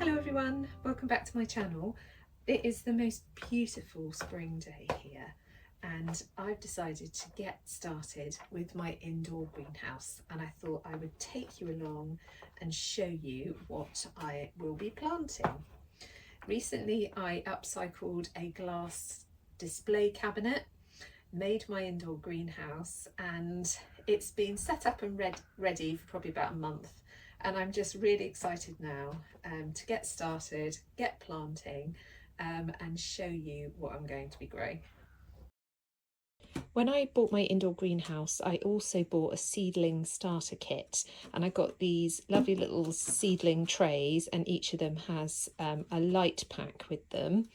Hello everyone, welcome back to my channel. It is the most beautiful spring day here and I've decided to get started with my indoor greenhouse, and I thought I would take you along and show you what I will be planting. Recently I upcycled a glass display cabinet, made my indoor greenhouse, and it's been set up and ready for probably about a month. And I'm just really excited now to get started, get planting, and show you what I'm going to be growing. When I bought my indoor greenhouse, I also bought a seedling starter kit, and I got these lovely little seedling trays, and each of them has a light pack with them.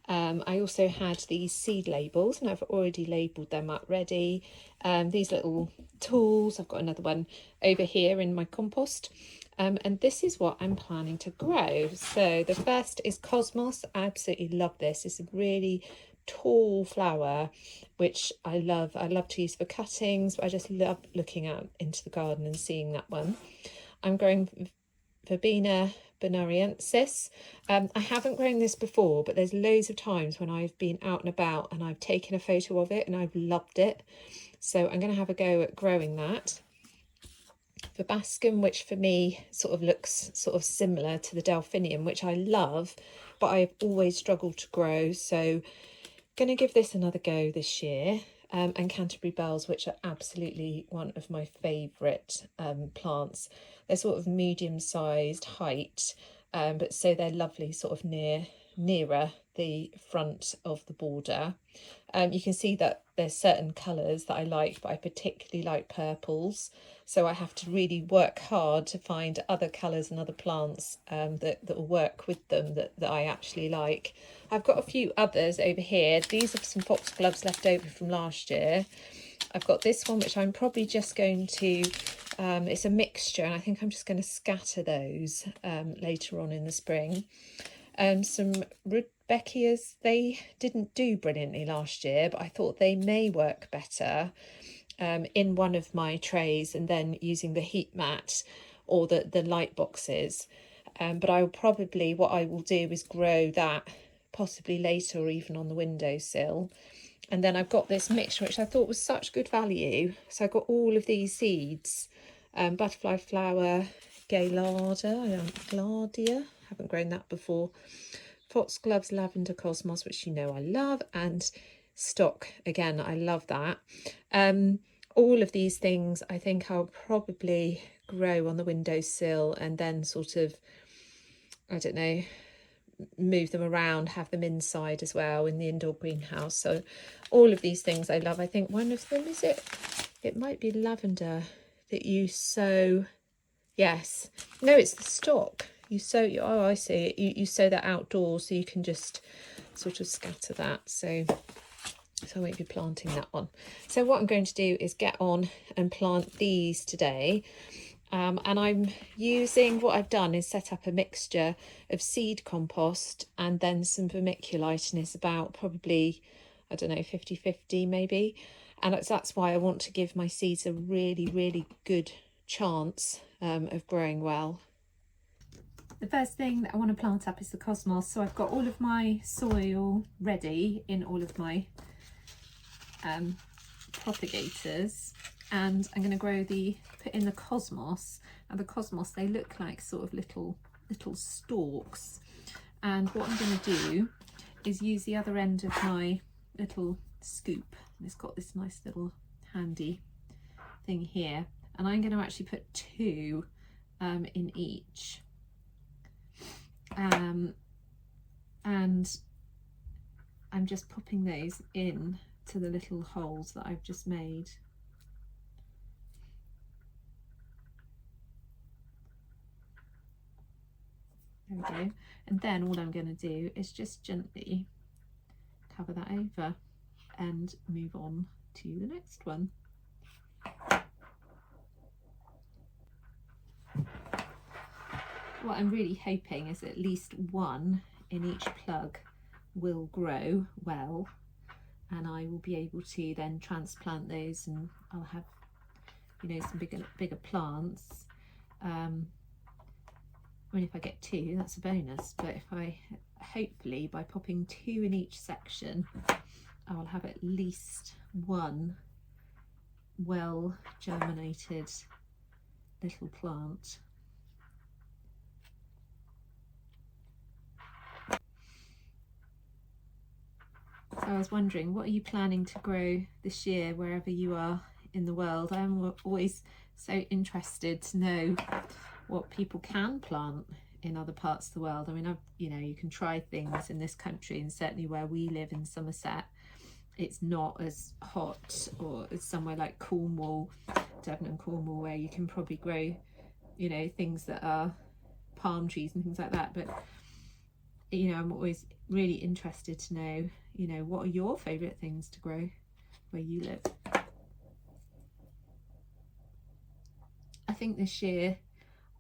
I also had these seed labels, and I've already labelled them up ready. These little tools, I've got another one over here in my compost. And this is what I'm planning to grow. So the first is Cosmos. I absolutely love this. It's a really tall flower, which I love. I love to use for cuttings, but I just love looking out into the garden and seeing that one. I'm growing Verbena bonariensis. I haven't grown this before, but there's loads of times when I've been out and about and I've taken a photo of it and I've loved it. So I'm going to have a go at growing that. Verbascum, which for me sort of looks sort of similar to the Delphinium, which I love, but I've always struggled to grow. So going to give this another go this year. And Canterbury Bells, which are absolutely one of my favourite plants. They're sort of medium-sized height, but so they're lovely sort of nearer the front of the border. You can see that there's certain colours that I like, but I particularly like purples. So I have to really work hard to find other colours and other plants that will work with them that I actually like. I've got a few others over here. These are some foxgloves left over from last year. I've got this one, which I'm probably just going to, it's a mixture, and I think I'm just going to scatter those later on in the spring. Some Rudbeckias, they didn't do brilliantly last year, but I thought they may work better in one of my trays, and then using the heat mat or the light boxes. But I will probably, what I will do is grow that possibly later, or even on the windowsill. And then I've got this mixture, which I thought was such good value. So I've got all of these seeds, butterfly flower, Gladia, haven't grown that before, foxgloves, lavender, Cosmos, which you know I love, and stock, again, I love that. All of these things I think I'll probably grow on the windowsill, and then sort of, I don't know, move them around, have them inside as well in the indoor greenhouse. So all of these things I love. I think one of them, is it might be lavender that you sow. Yes, no, it's the stock you sow. Oh, I see it. You sow that outdoors, so you can just sort of scatter that. So I won't be planting that one. So what I'm going to do is get on and plant these today. And I'm using, what I've done is set up a mixture of seed compost and then some vermiculite, and it's about probably, I don't know, 50-50 maybe. And that's why I want to give my seeds a really, really good chance of growing well. The first thing that I want to plant up is the Cosmos. So I've got all of my soil ready in all of my propagators, and I'm going to put in the Cosmos. And the Cosmos, they look like sort of little stalks. And what I'm going to do is use the other end of my little scoop. And it's got this nice little handy thing here. And I'm going to actually put two in each. And I'm just popping those in to the little holes that I've just made. There we go. And then all I'm going to do is just gently cover that over and move on to the next one. What I'm really hoping is at least one in each plug will grow well, and I will be able to then transplant those, and I'll have, you know, some bigger plants I mean, if I get 2, that's a bonus, but if I, hopefully by popping 2 in each section, I will have at least 1 well germinated little plant. So I was wondering, what are you planning to grow this year wherever you are in the world? I'm always so interested to know what people can plant in other parts of the world. I mean, you know, you can try things in this country, and certainly where we live in Somerset, it's not as hot, or as somewhere like Cornwall, Devon and Cornwall, where you can probably grow, you know, things that are palm trees and things like that. But, you know, I'm always really interested to know, you know, what are your favourite things to grow where you live? I think this year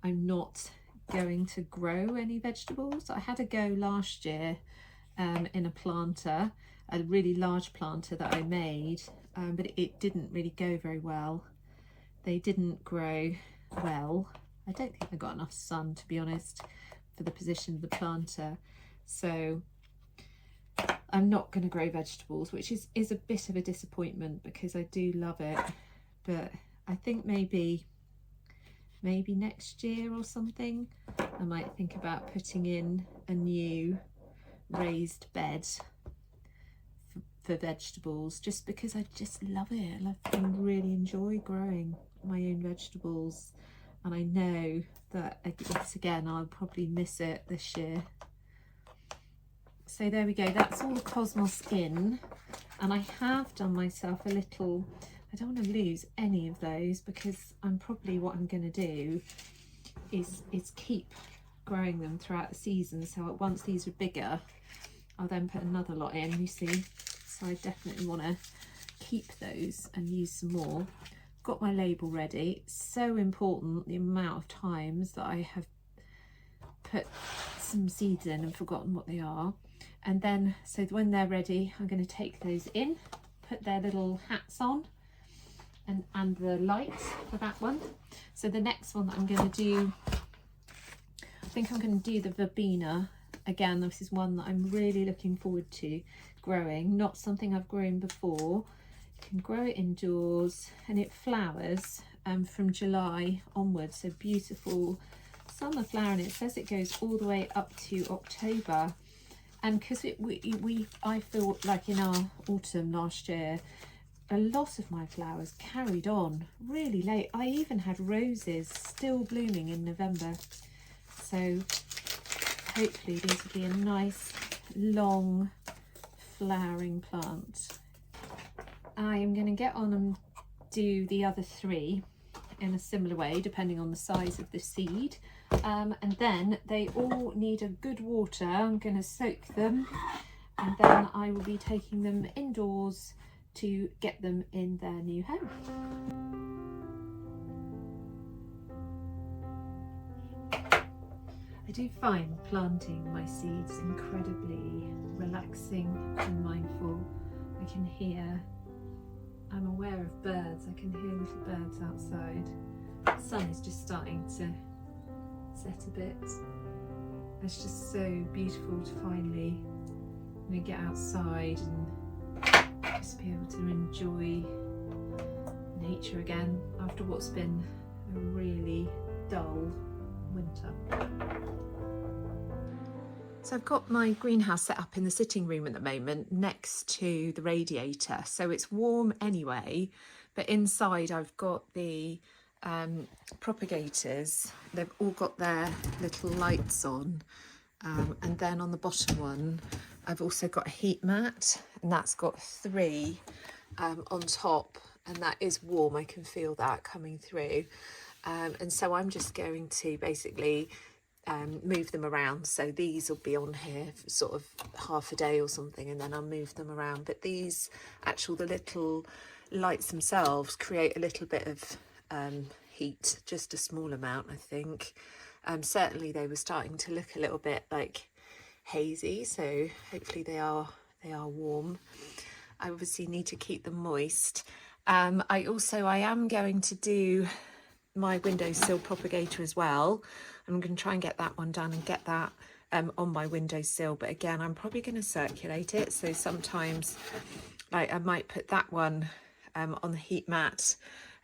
I'm not going to grow any vegetables. I had a go last year in a planter, a really large planter that I made, but it didn't really go very well. They didn't grow well. I don't think I got enough sun, to be honest, for the position of the planter. So I'm not going to grow vegetables, which is a bit of a disappointment because I do love it. But I think maybe next year or something, I might think about putting in a new raised bed for vegetables, just because I just love it. I really enjoy growing my own vegetables, and I know that again I'll probably miss it this year. So there we go, that's all the cosmos in, and I have done myself a little, I don't want to lose any of those, because what I'm going to do is keep growing them throughout the season. So once these are bigger, I'll then put another lot in, you see. So I definitely want to keep those and use some more. Got my label ready. It's so important, the amount of times that I have put some seeds in and forgotten what they are. And then, so when they're ready, I'm going to take those in, put their little hats on, and the light for that one. So the next one that I'm going to do, I think I'm going to do the verbena. Again, this is one that I'm really looking forward to growing, not something I've grown before. You can grow it indoors, and it flowers from July onwards, so beautiful summer flower, and it says it goes all the way up to October. And because I feel like in our autumn last year, a lot of my flowers carried on really late. I even had roses still blooming in November. So hopefully these will be a nice long flowering plant. I am going to get on and do the other 3 in a similar way, depending on the size of the seed. And then they all need a good water. I'm going to soak them, and then I will be taking them indoors to get them in their new home. I do find planting my seeds incredibly relaxing and mindful. I can hear, I'm aware of birds, I can hear little birds outside. The sun is just starting to set a bit. It's just so beautiful to finally, you know, get outside and just be able to enjoy nature again after what's been a really dull winter. So I've got my greenhouse set up in the sitting room at the moment next to the radiator, so it's warm anyway, but inside I've got the propagators. They've all got their little lights on, and then on the bottom one I've also got a heat mat, and that's got 3 on top, and that is warm. I can feel that coming through, and so I'm just going to basically move them around. So these will be on here for sort of half a day or something, and then I'll move them around. But these the little lights themselves create a little bit of heat, just a small amount, I think. Certainly they were starting to look a little bit like hazy, so hopefully they are warm. I obviously need to keep them moist. I am going to do my windowsill propagator as well. I'm going to try and get that one done and get that on my windowsill. But again, I'm probably going to circulate it. So sometimes like I might put that one on the heat mat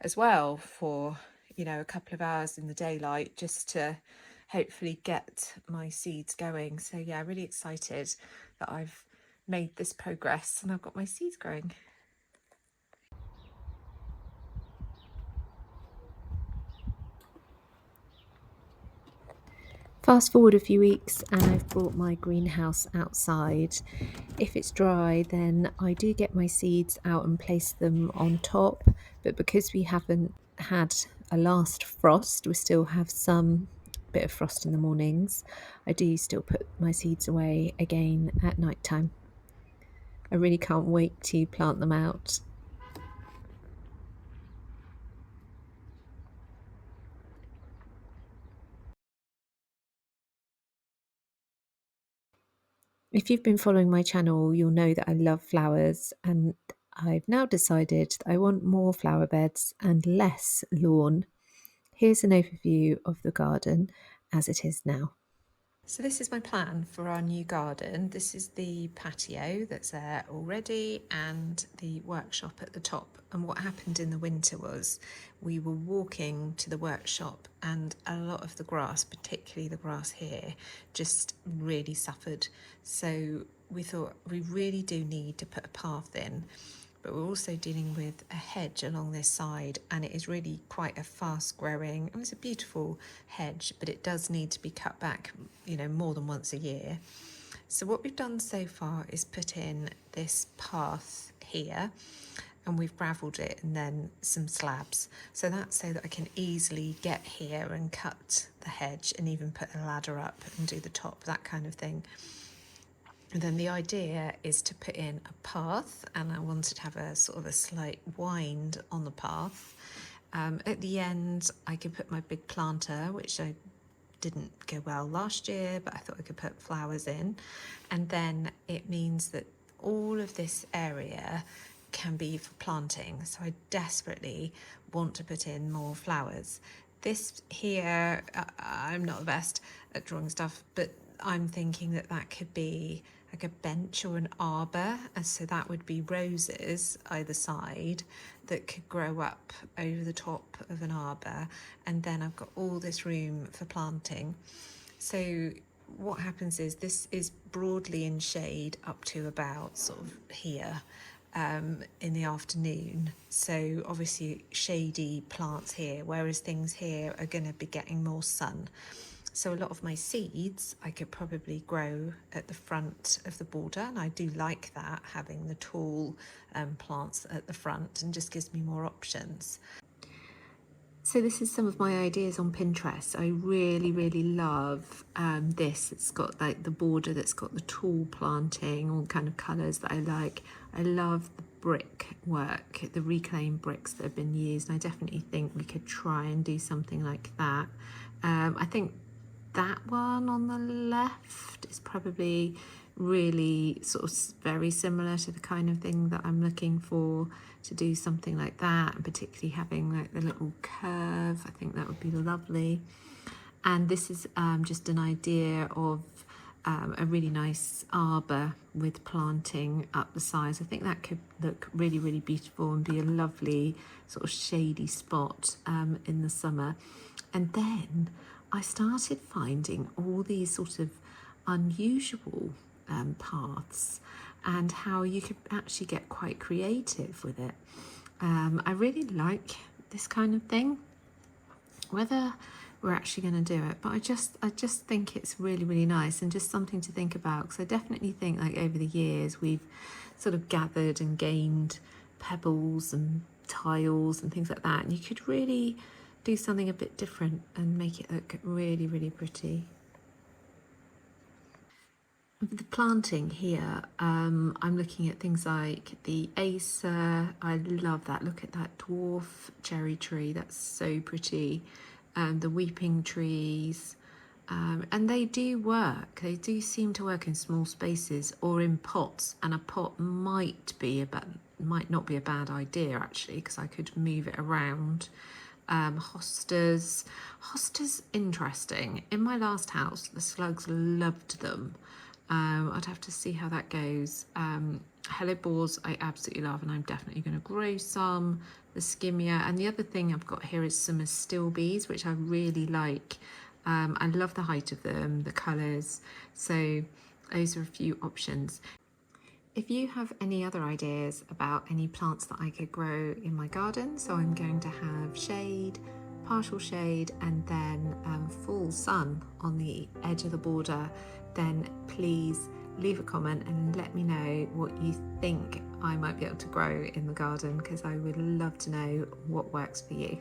as well for, you know, a couple of hours in the daylight, just to hopefully get my seeds going. So yeah, really excited that I've made this progress and I've got my seeds growing. Fast forward a few weeks and I've brought my greenhouse outside. If it's dry, then I do get my seeds out and place them on top, but because we haven't had a last frost, we still have some bit of frost in the mornings, I do still put my seeds away again at night time. I really can't wait to plant them out. If you've been following my channel, you'll know that I love flowers, and I've now decided that I want more flower beds and less lawn. Here's an overview of the garden as it is now. So this is my plan for our new garden. This is the patio that's there already and the workshop at the top. And what happened in the winter was we were walking to the workshop and a lot of the grass, particularly the grass here, just really suffered. So we thought we really do need to put a path in. But we're also dealing with a hedge along this side, and it is really quite a fast growing, and it's a beautiful hedge, but it does need to be cut back, you know, more than once a year. So what we've done so far is put in this path here, and we've gravelled it and then some slabs. So that's so that I can easily get here and cut the hedge and even put a ladder up and do the top, that kind of thing. And then the idea is to put in a path, and I wanted to have a sort of a slight wind on the path. At the end, I could put my big planter, which I didn't go well last year, but I thought I could put flowers in. And then it means that all of this area can be for planting. So I desperately want to put in more flowers. This here, I'm not the best at drawing stuff, but I'm thinking that that could be like a bench or an arbor, and so that would be roses either side that could grow up over the top of an arbor, and then I've got all this room for planting. So what happens is this is broadly in shade up to about sort of here in the afternoon, so obviously shady plants here, whereas things here are going to be getting more sun. So a lot of my seeds I could probably grow at the front of the border, and I do like that, having the tall plants at the front, and just gives me more options. So this is some of my ideas on Pinterest. I really love this. It's got like the border that's got the tall planting, all kind of colours that I like. I love the brick work, the reclaimed bricks that have been used, and I definitely think we could try and do something like that. I think that one on the left is probably really sort of very similar to the kind of thing that I'm looking for, to do something like that, and particularly having like the little curve. I think that would be lovely. And this is just an idea of a really nice arbor with planting up the sides. I think that could look really beautiful and be a lovely sort of shady spot in the summer. And then I started finding all these sort of unusual paths, and how you could actually get quite creative with it. I really like this kind of thing. Whether we're actually going to do it, but I just think it's really nice, and just something to think about, because I definitely think like over the years we've sort of gathered and gained pebbles and tiles and things like that, and you could really do something a bit different and make it look really pretty. With the planting here, I'm looking at things like the Acer. I love that. Look at that dwarf cherry tree. That's so pretty. The weeping trees. And they do work. They do seem to work in small spaces or in pots. And a pot might not be a bad idea, actually, because I could move it around. hostas. Hostas, interesting. In my last house, the slugs loved them. I'd have to see how that goes. Hellebores I absolutely love, and I'm definitely going to grow some. The skimmia, and the other thing I've got here is some astilbes, which I really like. I love the height of them, the colours, so those are a few options. If you have any other ideas about any plants that I could grow in my garden, so I'm going to have shade, partial shade, and then full sun on the edge of the border, then please leave a comment and let me know what you think I might be able to grow in the garden, because I would love to know what works for you.